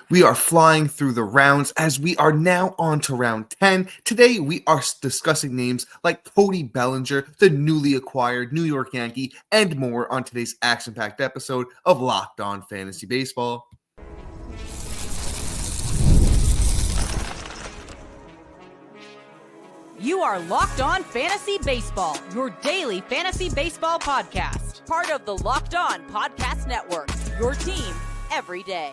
We are flying through the rounds as we are now on to round 10. Today, we are discussing names like Cody Bellinger, the newly acquired New York Yankee, and more on today's action-packed episode of Locked On Fantasy Baseball. You are Locked On Fantasy Baseball, your daily fantasy baseball podcast. Part of the Locked On Podcast Network, your team every day.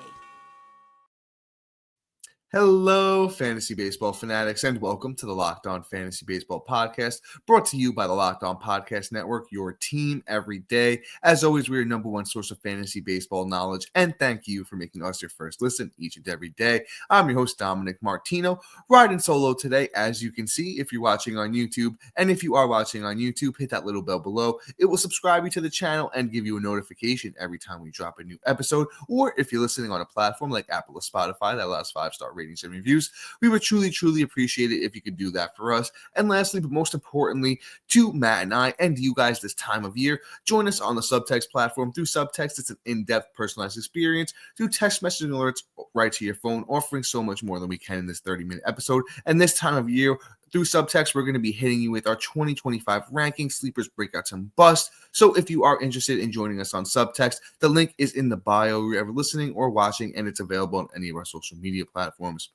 Hello, fantasy baseball fanatics, and welcome to the Locked On Fantasy Baseball podcast, brought to you by the Locked On Podcast Network, your team every day. As always, we're your number one source of fantasy baseball knowledge, and thank you for making us your first listen each and every day. I'm your host, Dominick Martino, riding solo today, as you can see if you're watching on YouTube. And if you are watching on YouTube, hit that little bell below. It will subscribe you to the channel and give you a notification every time we drop a new episode. Or if you're listening on a platform like Apple or Spotify that allows 5-star ratings and reviews, we would truly appreciate it if you could do that for us. And lastly, but most importantly, to Matt and I and you guys this time of year, join us on the Subtext platform. Through Subtext, it's an in-depth personalized experience through text messaging alerts right to your phone, offering so much more than we can in this 30-minute episode. And this time of year, through Subtext, we're going to be hitting you with our 2025 rankings, sleepers, breakouts, and busts. So if you are interested in joining us on Subtext, the link is in the bio wherever you're listening or watching, and it's available on any of our social media platforms.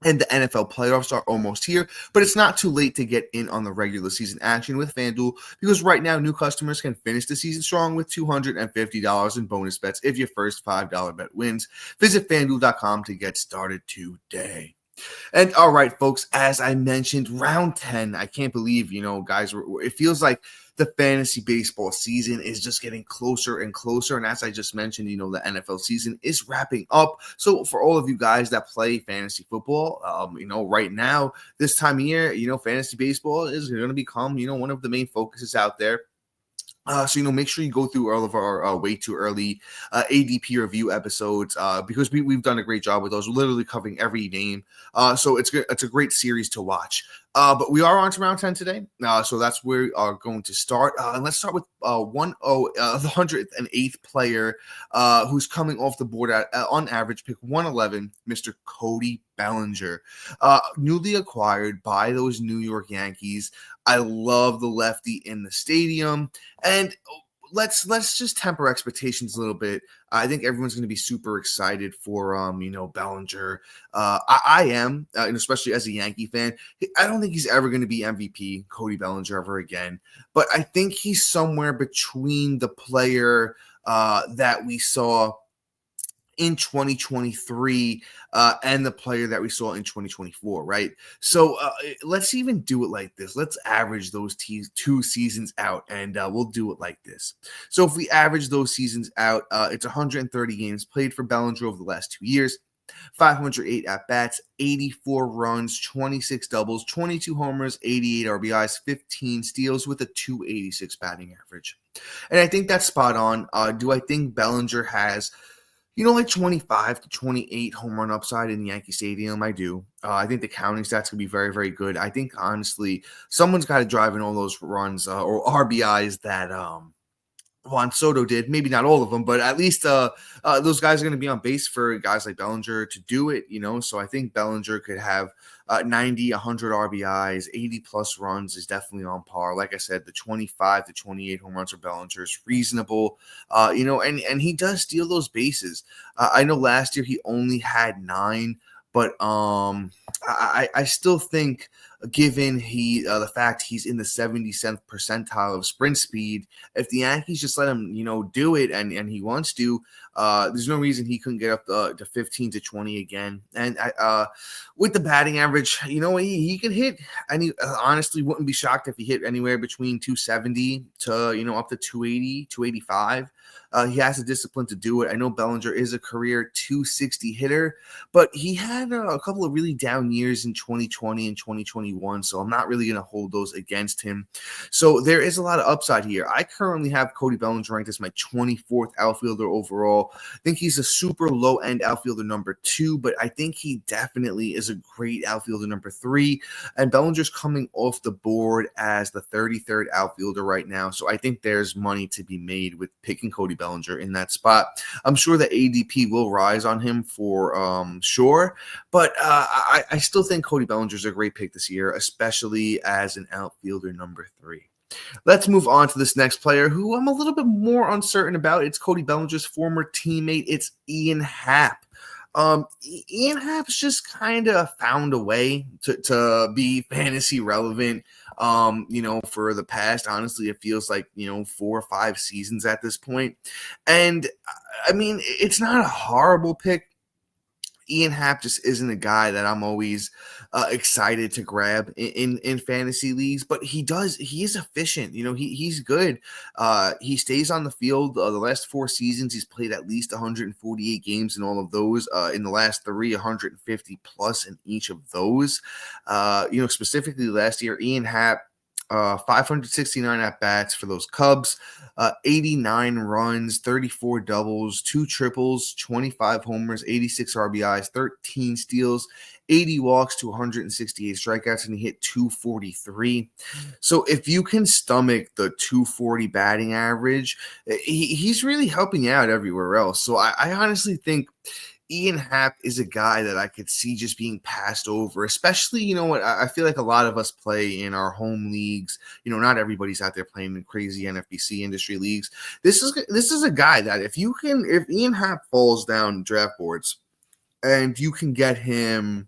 And the NFL playoffs are almost here, but it's not too late to get in on the regular season action with FanDuel, because right now new customers can finish the season strong with $250 in bonus bets if your first $5 bet wins. Visit FanDuel.com to get started today. And all right, folks, as I mentioned, round 10, I can't believe, guys, it feels like the fantasy baseball season is just getting closer and closer. And as I just mentioned, the NFL season is wrapping up. So for all of you guys that play fantasy football, right now, this time of year, fantasy baseball is going to become, one of the main focuses out there. So make sure you go through all of our way too early ADP review episodes because we've done a great job with those. We're literally covering every name. So it's good. It's a great series to watch. But we are on to round 10 today. So that's where we are going to start. And let's start with the 108th player who's coming off the board at, on average, pick 111, Mr. Cody Bellinger. Newly acquired by those New York Yankees. I love the lefty in the stadium. And let's just temper expectations a little bit. I think everyone's going to be super excited for Bellinger. I am, and especially as a Yankee fan. I don't think he's ever going to be MVP, Cody Bellinger, ever again. But I think he's somewhere between the player that we saw in 2023 and the player that we saw in 2024, right? So let's even do it like this. Let's average those two seasons out, and we'll do it like this. So if we average those seasons out, it's 130 games played for Bellinger over the last 2 years, 508 at-bats, 84 runs, 26 doubles, 22 homers, 88 RBIs, 15 steals with a 286 batting average. And I think that's spot on. Do I think Bellinger has like 25 to 28 home run upside in Yankee Stadium? I do. I think the counting stats can be very, very good. I think, honestly, someone's got to drive in all those runs or RBIs that Juan Soto did. Maybe not all of them, but at least those guys are going to be on base for guys like Bellinger to do it, So I think Bellinger could have 90, 100 RBIs, 80-plus runs is definitely on par. Like I said, the 25 to 28 home runs for Bellinger is reasonable, and he does steal those bases. I know last year he only had 9, but I still think, given the fact he's in the 77th percentile of sprint speed, if the Yankees just let him, do it and he wants to, there's no reason he couldn't get up to 15 to 20 again. And with the batting average, he could hit. And he honestly wouldn't be shocked if he hit anywhere between 270 to, up to 280, 285. He has the discipline to do it. I know Bellinger is a career 260 hitter, but he had a couple of really down years in 2020 and 2021, so I'm not really going to hold those against him. So there is a lot of upside here. I currently have Cody Bellinger ranked as my 24th outfielder overall. baseball. I think he's a super low-end outfielder number 2, but I think he definitely is a great outfielder number 3. And Bellinger's coming off the board as the 33rd outfielder right now. So I think there's money to be made with picking Cody Bellinger in that spot. I'm sure the ADP will rise on him for sure, but I still think Cody Bellinger's a great pick this year, especially as an outfielder number 3. Let's move on to this next player who I'm a little bit more uncertain about. It's Cody Bellinger's former teammate. It's Ian Happ. Ian Happ's just kind of found a way to be fantasy relevant. For the past, honestly, it feels like, 4 or 5 seasons at this point. And I mean, it's not a horrible pick. Ian Happ just isn't a guy that I'm always excited to grab in fantasy leagues, but he is efficient. He's good. He stays on the field. The last 4 seasons, he's played at least 148 games in all of those. In the last 3, 150 plus in each of those. Specifically last year, Ian Happ, 569 at-bats for those Cubs, 89 runs, 34 doubles, 2 triples, 25 homers, 86 RBIs, 13 steals, 80 walks to 168 strikeouts, and he hit 243. So if you can stomach the 240 batting average, he's really helping out everywhere else. So I honestly think Ian Happ is a guy that I could see just being passed over, especially, I feel like a lot of us play in our home leagues. Not everybody's out there playing in crazy NFBC industry leagues. This is a guy that if Ian Happ falls down draft boards and you can get him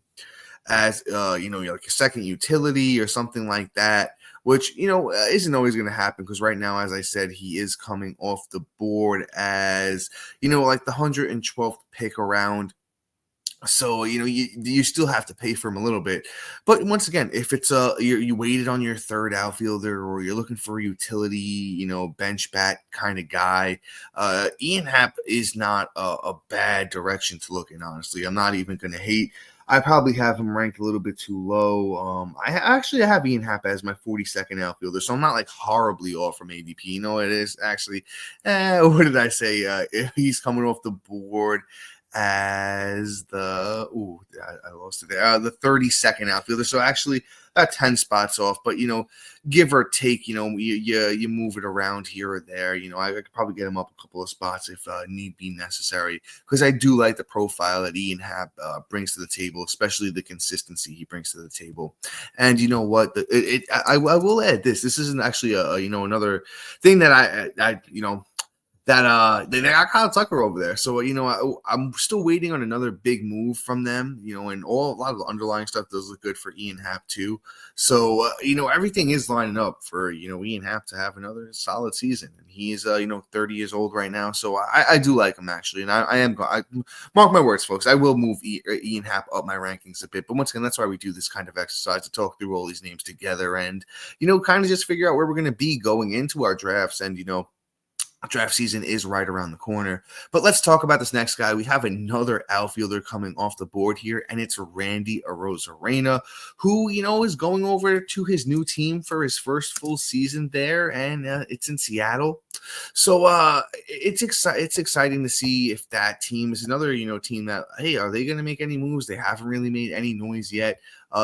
as, like a second utility or something like that, which, isn't always going to happen because right now, as I said, he is coming off the board as, like the 112th pick around. So, you still have to pay for him a little bit. But once again, if it's you waited on your third outfielder or you're looking for a utility, bench bat kind of guy, Ian Happ is not a bad direction to look in, honestly. I'm not even going to hate. I probably have him ranked a little bit too low. I have Ian Happ as my 42nd outfielder, so I'm not like horribly off from ADP. It is actually, what did I say? He's coming off the board as the I lost it there. The 32nd outfielder. So actually about 10 spots off, but give or take, you move it around here or there. I could probably get him up a couple of spots if need be necessary, because I do like the profile that Ian Happ brings to the table, especially the consistency he brings to the table. And you know what? I will add this. This isn't actually another thing that I they got Kyle Tucker over there. So, I'm still waiting on another big move from them, and a lot of the underlying stuff does look good for Ian Happ too. So, everything is lining up for, Ian Happ to have another solid season. And he is, 30 years old right now. So I do like him actually. And I mark my words, folks, I will move Ian Happ up my rankings a bit. But once again, that's why we do this kind of exercise, to talk through all these names together and, kind of just figure out where we're going to be going into our drafts. And, draft season is right around the corner. But let's talk about this next guy. We have another outfielder coming off the board here, and it's Randy Arozarena, who, is going over to his new team for his first full season there, and it's in Seattle. So it's exciting to see if that team is another, team that, hey, are they going to make any moves? They haven't really made any noise yet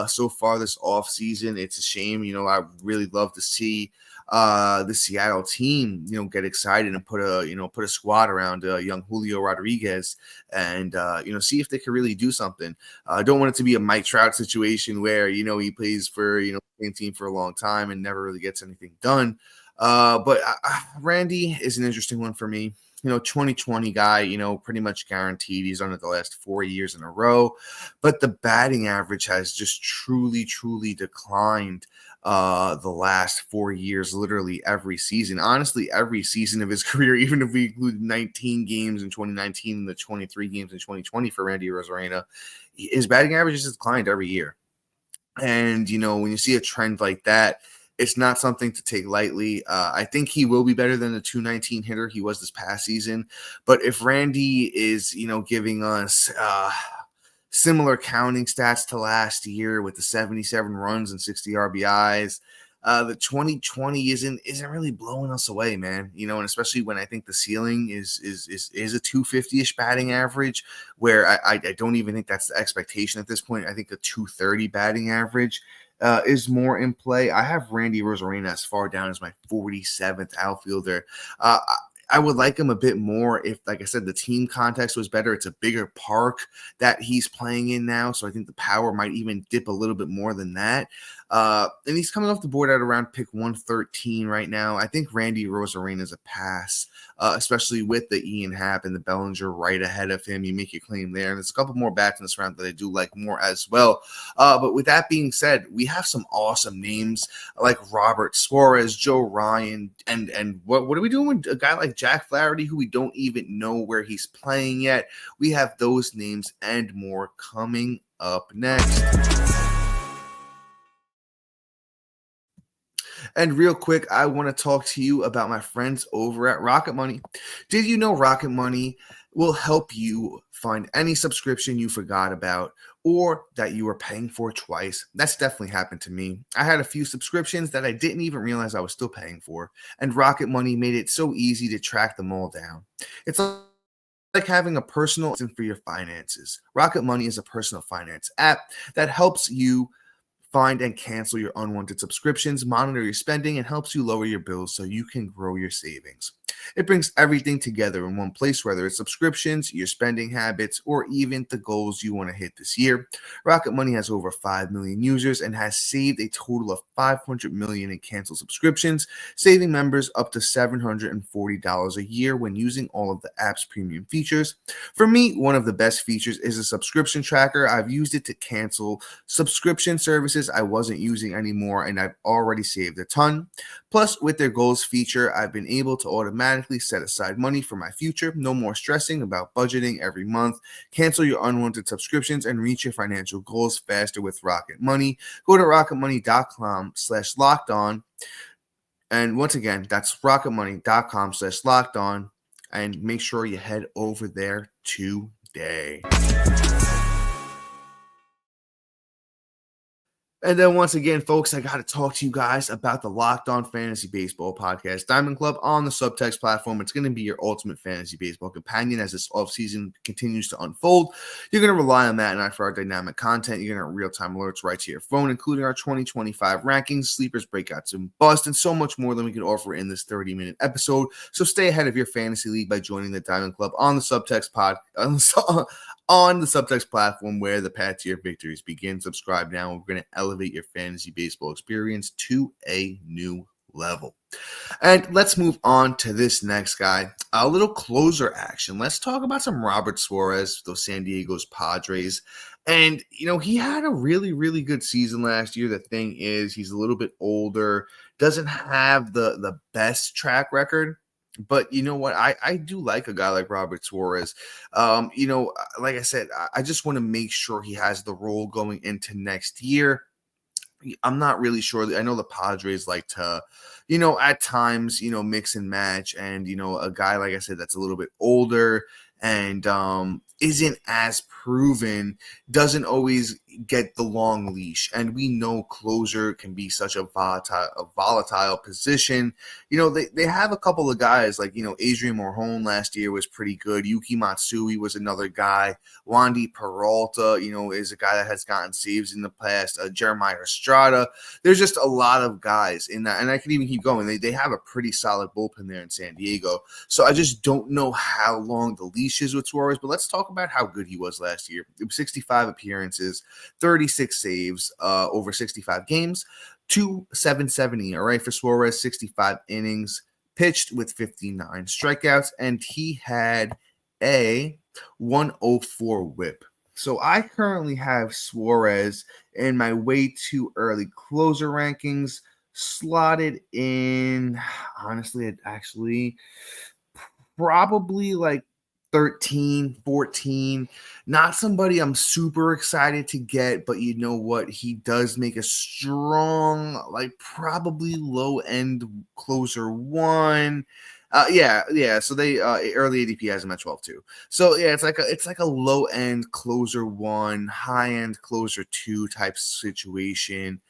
so far this offseason. It's a shame. I really love to see the Seattle team, get excited and put a squad around young Julio Rodriguez and, see if they can really do something. I don't want it to be a Mike Trout situation where, he plays for, the same team for a long time and never really gets anything done. But Randy is an interesting one for me. 2020 guy, pretty much guaranteed. He's done it the last 4 years in a row, but the batting average has just truly declined the last 4 years, literally every season. Honestly, every season of his career, even if we include 19 games in 2019 and the 23 games in 2020 for Randy Arozarena, his batting average has declined every year. And, when you see a trend like that, it's not something to take lightly. I think he will be better than the 219 hitter he was this past season. But if Randy is, giving us similar counting stats to last year with the 77 runs and 60 RBIs, the 2020 isn't really blowing us away, man. And especially when I think the ceiling is a 250-ish batting average, where I don't even think that's the expectation at this point. I think a 230 batting average is more in play. I have Randy Arozarena as far down as my 47th outfielder. I would like him a bit more if, like I said, the team context was better. It's a bigger park that he's playing in now, so I think the power might even dip a little bit more than that. And he's coming off the board at around pick 113 right now. I think Randy Arozarena is a pass, especially with the Ian Happ and the Bellinger right ahead of him. You make your claim there. And there's a couple more bats in this round that I do like more as well. But with that being said, we have some awesome names like Robert Suarez, Joe Ryan, and what are we doing with a guy like Jack Flaherty, who we don't even know where he's playing yet? We have those names and more coming up next. And real quick, I want to talk to you about my friends over at Rocket Money. Did you know Rocket Money will help you find any subscription you forgot about or that you were paying for twice? That's definitely happened to me. I had a few subscriptions that I didn't even realize I was still paying for, and Rocket Money made it so easy to track them all down. It's like having a personal assistant for your finances. Rocket Money is a personal finance app that helps you find and cancel your unwanted subscriptions, monitor your spending, and helps you lower your bills so you can grow your savings. It brings everything together in one place, whether it's subscriptions, your spending habits, or even the goals you want to hit this year. Rocket Money has over 5 million users and has saved a total of $500 million in canceled subscriptions, saving members up to $740 a year when using all of the app's premium features. For me, one of the best features is a subscription tracker. I've used it to cancel subscription services I wasn't using anymore, and I've already saved a ton. Plus, with their goals feature, I've been able to automatically set aside money for my future. No more stressing about budgeting every month. Cancel your unwanted subscriptions and reach your financial goals faster with Rocket Money. Go to rocketmoney.com/lockedon. And once again, that's rocketmoney.com/lockedon. And make sure you head over there today. And then once again, folks, I got to talk to you guys about the Locked On Fantasy Baseball podcast, Diamond Club on the Subtext platform. It's going to be your ultimate fantasy baseball companion as this offseason continues to unfold. You're going to rely on that and for our dynamic content. You're going to have real-time alerts right to your phone, including our 2025 rankings, sleepers, breakouts, and busts, and so much more than we can offer in this 30-minute episode. So stay ahead of your fantasy league by joining the Diamond Club on the Subtext on the Subtext platform, where the path to your victories begin. Subscribe now. We're going to elevate your fantasy baseball experience to a new level. And let's move on to this next guy. A little closer action. Let's talk about some Robert Suarez, those San Diego's Padres. And, he had a really, really good season last year. The thing is, he's a little bit older, doesn't have the best track record. But you know what? I do like a guy like Robert Suarez. Like I said, I just want to make sure he has the role going into next year. I'm not really sure. I know the Padres like to, at times, mix and match. And, a guy, like I said, that's a little bit older and isn't as proven, doesn't always get the long leash. And we know closer can be such a volatile position. They have a couple of guys like, Adrian Morjon last year was pretty good. Yuki Matsui was another guy. Wandy Peralta, is a guy that has gotten saves in the past. Jeremiah Estrada. There's just a lot of guys in that. And I could even keep going. They have a pretty solid bullpen there in San Diego. So I just don't know how long the leash is with Suarez. But let's talk about how good he was last year. It was 65 appearances, 36 saves over 65 games, 2.77 ERA for Suarez, 65 innings, pitched with 59 strikeouts, and he had a 104 whip. So I currently have Suarez in my way too early closer rankings, slotted in, honestly, probably like 13, 14, not somebody I'm super excited to get, but you know what? He does make a strong, probably low-end closer one. So they early ADP has him at 12 too. So yeah, it's like a low-end closer one, high-end closer two type situation.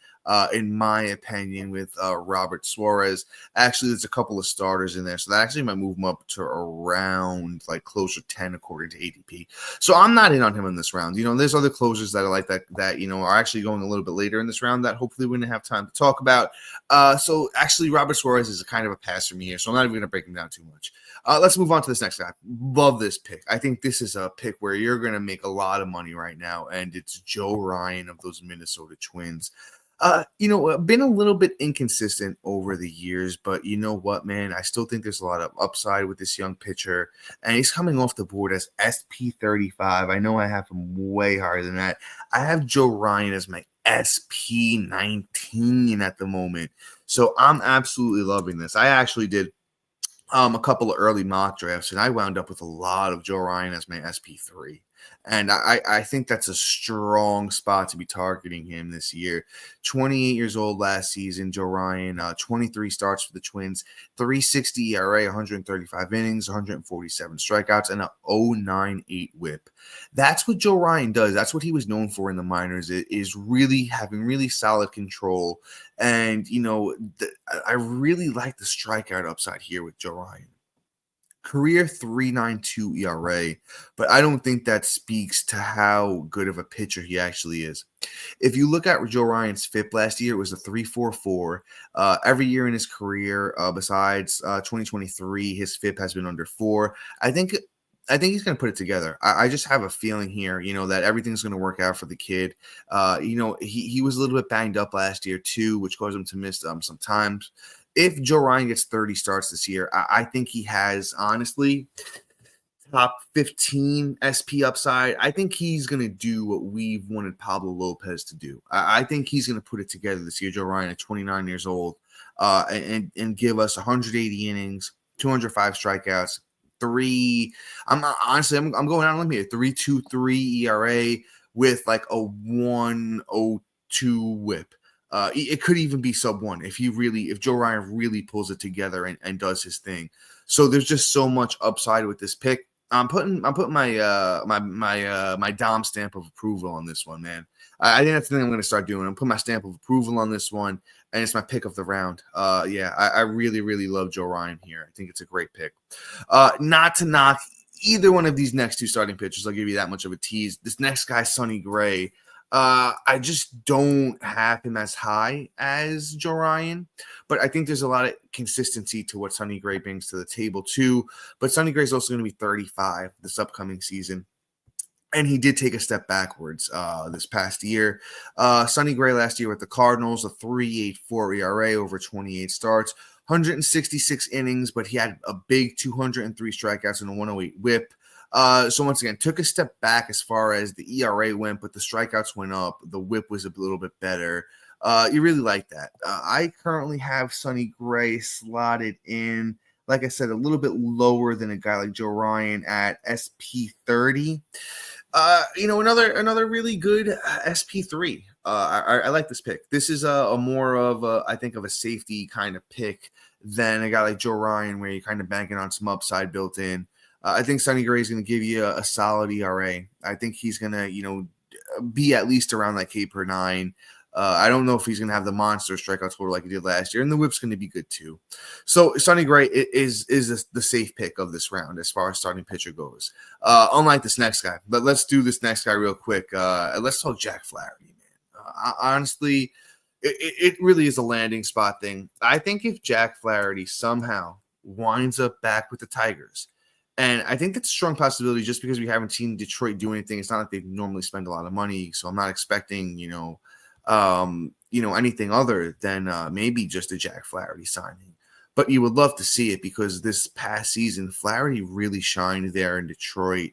in my opinion, with Robert Suarez. Actually, there's a couple of starters in there, so that actually might move him up to around like closer 10 according to ADP. So I'm not in on him in this round. There's other closers that I like that are actually going a little bit later in this round that hopefully we're going to have time to talk about. So actually, Robert Suarez is a kind of a pass for me here, so I'm not even going to break him down too much. Let's move on to this next guy. Love this pick. I think this is a pick where you're going to make a lot of money right now, and it's Joe Ryan of those Minnesota Twins. Been a little bit inconsistent over the years, but you know what, man? I still think there's a lot of upside with this young pitcher, and he's coming off the board as SP35. I know I have him way higher than that. I have Joe Ryan as my SP19 at the moment, so I'm absolutely loving this. I actually did a couple of early mock drafts, and I wound up with a lot of Joe Ryan as my SP3. And I think that's a strong spot to be targeting him this year. 28 years old last season, Joe Ryan, 23 starts for the Twins, 3.60 ERA, 135 innings, 147 strikeouts, and a 0.98 whip. That's what Joe Ryan does. That's what he was known for in the minors, is really having really solid control. And, I really like the strikeout upside here with Joe Ryan. Career 3.92 ERA, but I don't think that speaks to how good of a pitcher he actually is. If you look at Joe Ryan's FIP last year, it was a 3.44. Every year in his career, besides 2023, his FIP has been under 4. I think he's going to put it together. I just have a feeling here, that everything's going to work out for the kid. He was a little bit banged up last year too, which caused him to miss some times. If Joe Ryan gets 30 starts this year, I think he has, honestly, top 15 SP upside. I think he's going to do what we've wanted Pablo Lopez to do. I think he's going to put it together this year, Joe Ryan, at 29 years old, and give us 180 innings, 205 strikeouts, I'm going out on a limb here, 3.23 ERA with like a 1.02 whip. It could even be sub 1 if Joe Ryan really pulls it together and does his thing. So there's just so much upside with this pick. I'm putting my my Dom stamp of approval on this one, man. I think that's the thing I'm going to start doing. I'm putting my stamp of approval on this one, and it's my pick of the round. I really, really love Joe Ryan here. I think it's a great pick. Not to knock either one of these next two starting pitchers. I'll give you that much of a tease. This next guy, Sonny Gray. I just don't have him as high as Joe Ryan, but I think there's a lot of consistency to what Sonny Gray brings to the table too. But Sonny Gray is also going to be 35 this upcoming season, and he did take a step backwards this past year. Sonny Gray last year with the Cardinals, a 3.84 ERA over 28 starts, 166 innings, but he had a big 203 strikeouts and a 108 whip. So once again, took a step back as far as the ERA went, but the strikeouts went up. The whip was a little bit better. You really like that. I currently have Sonny Gray slotted in, like I said, a little bit lower than a guy like Joe Ryan at SP30. Another really good SP3. I like this pick. This is a more of I think of a safety kind of pick than a guy like Joe Ryan, where you're kind of banking on some upside built in. I think Sonny Gray is going to give you a solid ERA. I think he's going to, be at least around that K per 9. I don't know if he's going to have the monster strikeout total like he did last year, and the whip's going to be good too. So Sonny Gray is the safe pick of this round as far as starting pitcher goes. Unlike this next guy, but let's do this next guy real quick. Let's talk Jack Flaherty, man. Honestly, it really is a landing spot thing. I think if Jack Flaherty somehow winds up back with the Tigers, and I think that's a strong possibility just because we haven't seen Detroit do anything. It's not like they normally spend a lot of money, so I'm not expecting, anything other than maybe just a Jack Flaherty signing. But you would love to see it because this past season, Flaherty really shined there in Detroit.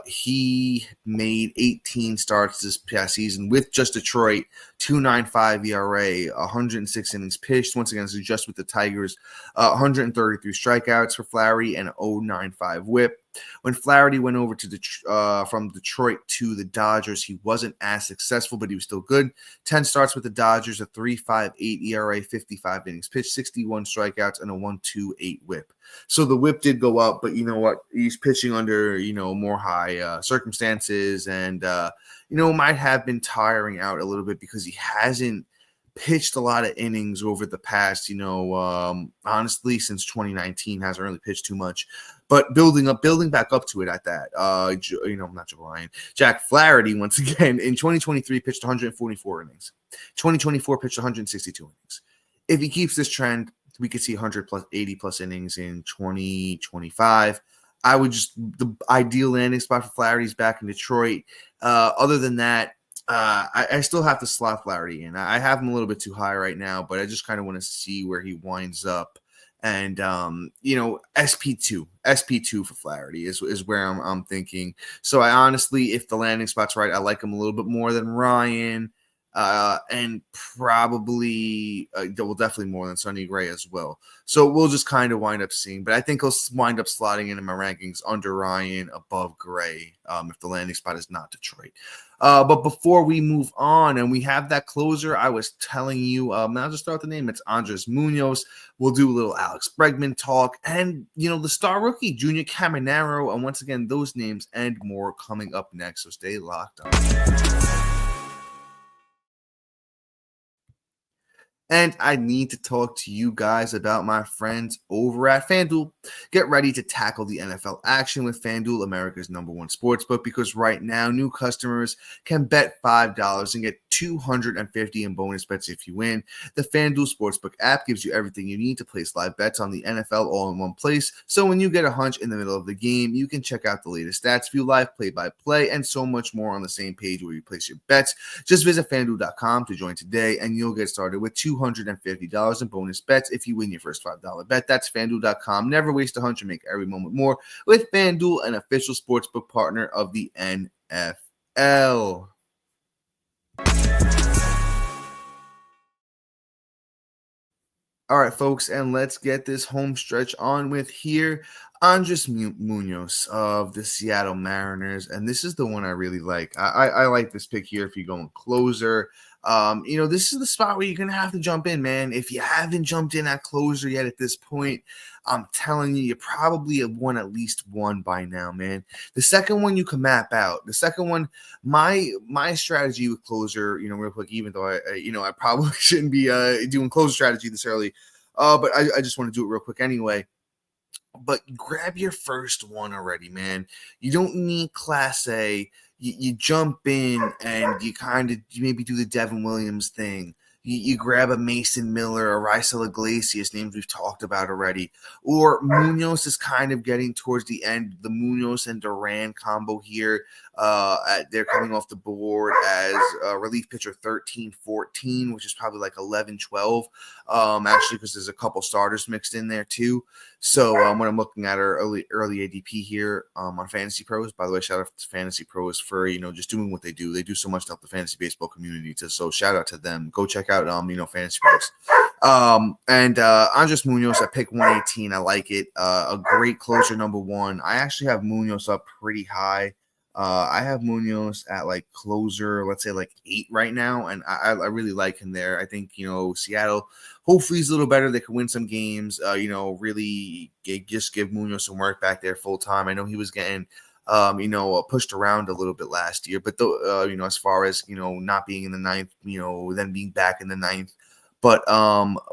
He made 18 starts this past season with just Detroit, 2.95 ERA, 106 innings pitched. Once again, this is just with the Tigers, 133 strikeouts for Flaherty and 0.95 whip. When Flaherty went over to from Detroit to the Dodgers, he wasn't as successful, but he was still good. 10 starts with the Dodgers, a 3.58 ERA, 55 innings pitched, 61 strikeouts, and a 1.28 whip. So the whip did go up, but you know what? He's pitching under, more high circumstances and, might have been tiring out a little bit because he hasn't pitched a lot of innings over the past, honestly, since 2019, hasn't really pitched too much. But building back up to it at that, not Joe Ryan, Jack Flaherty, once again, in 2023, pitched 144 innings. 2024 pitched 162 innings. If he keeps this trend, we could see 100 plus 80 plus innings in 2025. The ideal landing spot for Flaherty is back in Detroit. Other than that, I still have to slot Flaherty in. I have him a little bit too high right now, but I just kind of want to see where he winds up. And SP2 for Flaherty is where I'm thinking. So I honestly, if the landing spot's right, I like him a little bit more than Ryan. And probably definitely more than Sonny Gray as well. So we'll just kind of wind up seeing, but I think he'll wind up slotting in my rankings under Ryan, above Gray, if the landing spot is not Detroit. But before we move on and we have that closer, I was telling you, I'll just start the name. It's Andres Munoz. We'll do a little Alex Bregman talk and, the star rookie, Junior Caminero. And once again, those names and more coming up next. So stay locked on. And I need to talk to you guys about my friends over at FanDuel. Get ready to tackle the NFL action with FanDuel, America's #1 sportsbook, because right now new customers can bet $5 and get $250 in bonus bets if you win. The FanDuel Sportsbook app gives you everything you need to place live bets on the NFL all in one place. So when you get a hunch in the middle of the game, you can check out the latest stats, view live play-by-play, and so much more on the same page where you place your bets. Just visit FanDuel.com to join today, and you'll get started with $250 in bonus bets if you win your first $5 bet. That's FanDuel.com. Never waste a hunch and make every moment more with FanDuel, an official sportsbook partner of the NFL. All right, folks, and let's get this home stretch on with here. Andres Munoz of the Seattle Mariners, and this is the one I really like. I like this pick here if you're going closer. This is the spot where you're going to have to jump in, man. If you haven't jumped in at closer yet at this point, I'm telling you, you probably have won at least one by now, man. The second one you can map out. The second one, my strategy with closer, real quick, even though I probably shouldn't be doing closer strategy this early, but I just want to do it real quick anyway. But grab your first one already, man. You don't need Class A. You jump in and you maybe do the Devin Williams thing. You grab a Mason Miller, a Raisel Iglesias, names we've talked about already. Or Munoz is kind of getting towards the end. The Munoz and Duran combo here. They're coming off the board as relief pitcher 13-14, which is probably like 11-12. Actually, because there's a couple starters mixed in there too. So when I'm looking at our early ADP here on Fantasy Pros, by the way, shout out to Fantasy Pros for just doing what they do. They do so much to help the fantasy baseball community. So shout out to them. Go check out Fantasy Pros. And Andres Munoz at pick 118. I like it. A great closer, #1. I actually have Munoz up pretty high. I have Munoz at like closer, let's say like 8 right now, and I really like him there. I think Seattle hopefully is a little better. They can win some games. Really just give Munoz some work back there full time. I know he was getting pushed around a little bit last year, but as far as not being in the ninth, then being back in the ninth. But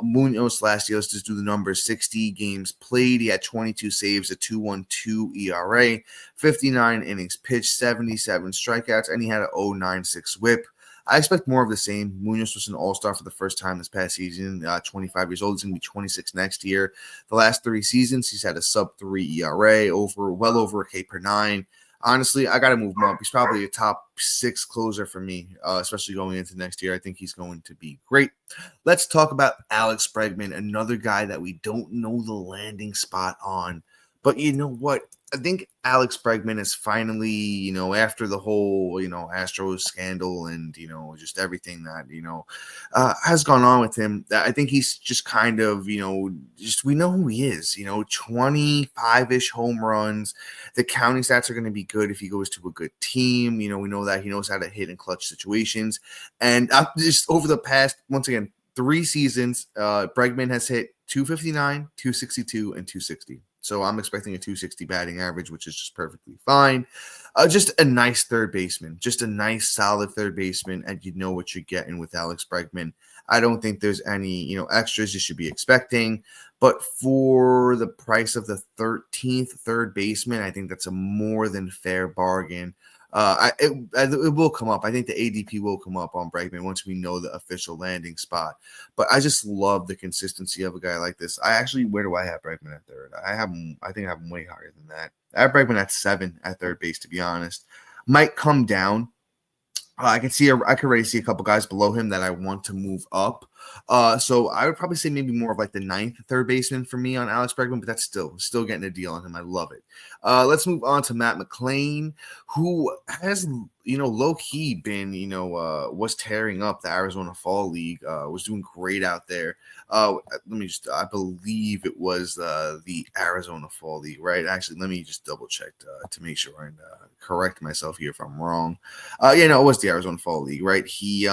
Munoz last year, let's just do the numbers. 60 games played. He had 22 saves, a 2.12 ERA, 59 innings pitched, 77 strikeouts, and he had an 0.96 whip. I expect more of the same. Munoz was an all-star for the first time this past season, 25 years old. He's going to be 26 next year. The last 3 seasons, he's had a sub-3 ERA, well over a K per 9. Honestly, I got to move him up. He's probably a top 6 closer for me, especially going into next year. I think he's going to be great. Let's talk about Alex Bregman, another guy that we don't know the landing spot on. But you know what? I think Alex Bregman is finally, after the whole, Astros scandal and, just everything that, has gone on with him. I think he's just kind of, we know who he is, 25-ish home runs. The counting stats are going to be good if he goes to a good team. We know that he knows how to hit in clutch situations. And just over the past, once again, 3 seasons, Bregman has hit 259, 262, and 260. So I'm expecting a 260 batting average, which is just perfectly fine. Just a nice third baseman, just a nice solid third baseman, and you know what you're getting with Alex Bregman. I don't think there's any, extras you should be expecting. But for the price of the 13th third baseman, I think that's a more than fair bargain. It will come up. I think the ADP will come up on Bregman once we know the official landing spot. But I just love the consistency of a guy like this. Where do I have Bregman at third? I think I have him way higher than that. I have Bregman at 7 at third base, to be honest. Might come down. I can already see a couple guys below him that I want to move up. So I would probably say maybe more of like the 9th third baseman for me on Alex Bregman, but that's still getting a deal on him. I love it. Let's move on to Matt McLain, who has, low key been, was tearing up the Arizona Fall League, was doing great out there. I believe it was the Arizona Fall League, right? Actually, let me just double check to make sure and correct myself here if I'm wrong. It was the Arizona Fall League, right? He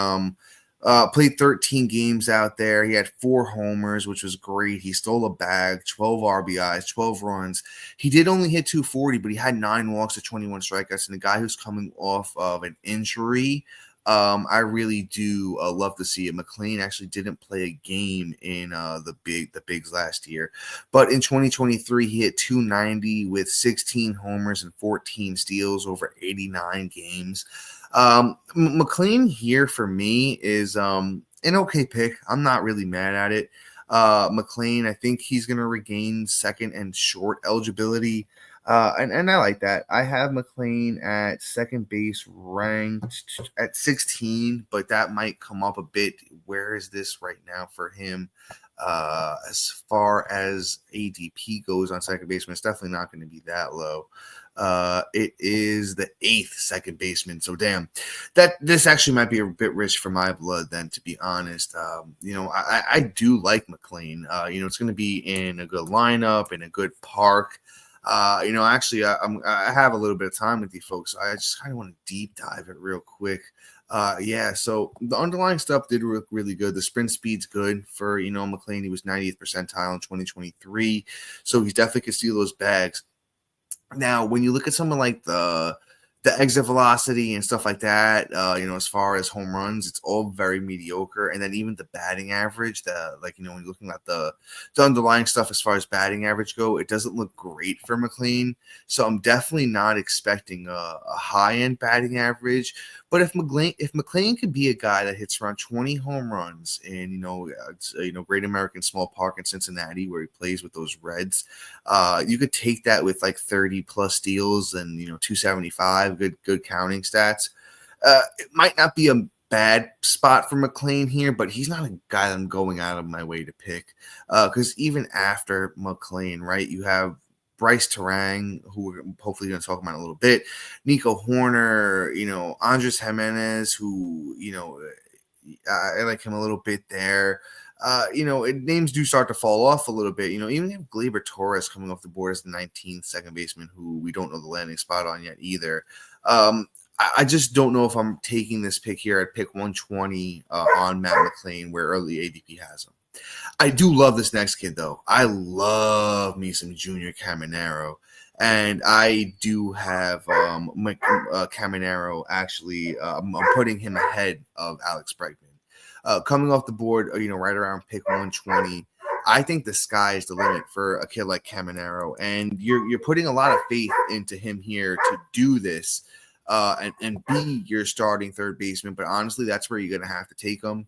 played 13 games out there. He had 4 homers, which was great. He stole a bag, 12 RBIs, 12 runs. He did only hit 240, but he had 9 walks to 21 strikeouts. And the guy who's coming off of an injury, I really do love to see it. McLain actually didn't play a game in the bigs last year, but in 2023 he hit 290 with 16 homers and 14 steals over 89 games. McLain here for me is an okay pick. I'm not really mad at it. McLain, I think he's going to regain second and short eligibility. And I like that. I have McLain at second base ranked at 16, but that might come up a bit. Where is this right now for him? As far as ADP goes on second baseman, it's definitely not going to be that low. It is the 8th second baseman. So damn, this actually might be a bit rich for my blood then, to be honest. I do like McLain. It's going to be in a good lineup, in a good park. I have a little bit of time with you folks. I just kind of want to deep dive it real quick. So the underlying stuff did look really good. The sprint speed's good for, McLain. He was 90th percentile in 2023. So he's definitely could steal those bags. Now, when you look at someone like the exit velocity and stuff like that, as far as home runs, it's all very mediocre. And then even the batting average, when you're looking at the underlying stuff as far as batting average go, it doesn't look great for McLain. So I'm definitely not expecting a high-end batting average. But if McLain could be a guy that hits around 20 home runs in, Great American Small Park in Cincinnati, where he plays with those Reds, you could take that with like 30 plus steals and 275, good counting stats. It might not be a bad spot for McLain here, but he's not a guy that I'm going out of my way to pick. Because even after McLain, right, you have Bryce Terang, who we're hopefully going to talk about in a little bit, Nico Horner, Andres Jimenez, who, I like him a little bit there. Names do start to fall off a little bit. Even have Gleyber Torres coming off the board as the 19th second baseman, who we don't know the landing spot on yet either. I just don't know if I'm taking this pick here at pick 120 on Matt McLain, where early ADP has him. I do love this next kid, though. I love me some Junior Caminero. And I do have Caminero, actually. I'm putting him ahead of Alex Bregman. Coming off the board, right around pick 120. I think the sky is the limit for a kid like Caminero. And you're putting a lot of faith into him here to do this and be your starting third baseman. But honestly, that's where you're going to have to take him.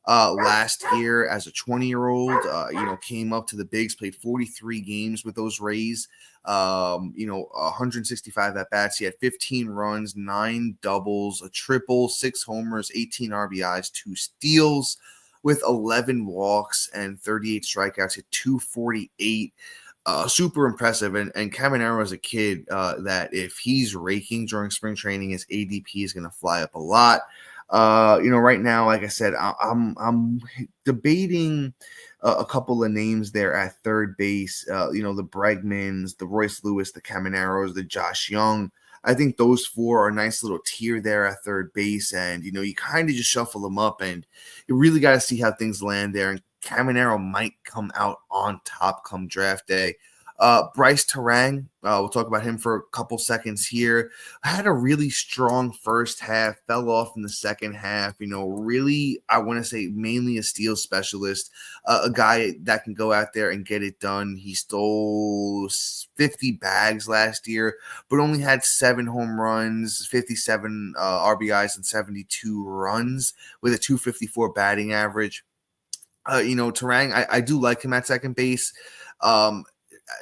Last year as a 20-year-old, came up to the bigs, played 43 games with those Rays, 165 at-bats. He had 15 runs, 9 doubles, a triple, 6 homers, 18 RBIs, 2 steals with 11 walks and 38 strikeouts at 248. Super impressive. And Caminero is a kid that if he's raking during spring training, his ADP is going to fly up a lot. Right now, like I said, I'm debating a couple of names there at third base. The Bregmans, the Royce Lewis, the Camineros, the Josh Young. I think those 4 are a nice little tier there at third base, and you kind of just shuffle them up, and you really got to see how things land there. And Caminero might come out on top come draft day. Bryce Terang, we'll talk about him for a couple seconds here. Had a really strong first half, fell off in the second half. Really, I want to say mainly a steal specialist, a guy that can go out there and get it done. He stole 50 bags last year, but only had 7 home runs, 57 RBIs, and 72 runs with a 254 batting average. Terang, I do like him at second base.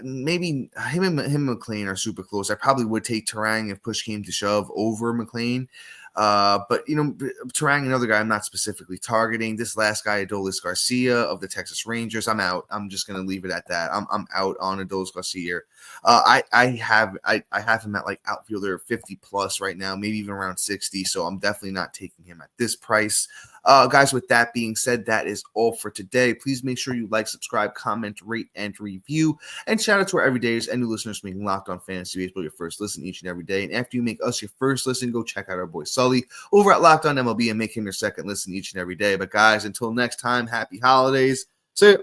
Maybe him and McLain are super close. I probably would take Terang if push came to shove over McLain. But Terang, another guy I'm not specifically targeting. This last guy, Adolis Garcia of the Texas Rangers, I'm out. I'm just gonna leave it at that. I'm out on Adolis Garcia. I have him at like outfielder 50 plus right now, maybe even around 60. So I'm definitely not taking him at this price. Guys, with that being said, that is all for today. Please make sure you like, subscribe, comment, rate, and review. And shout out to our everydayers and new listeners for making Locked On Fantasy Baseball your first listen each and every day. And after you make us your first listen, go check out our boy Sully over at Locked On MLB and make him your second listen each and every day. But guys, until next time, happy holidays. See ya.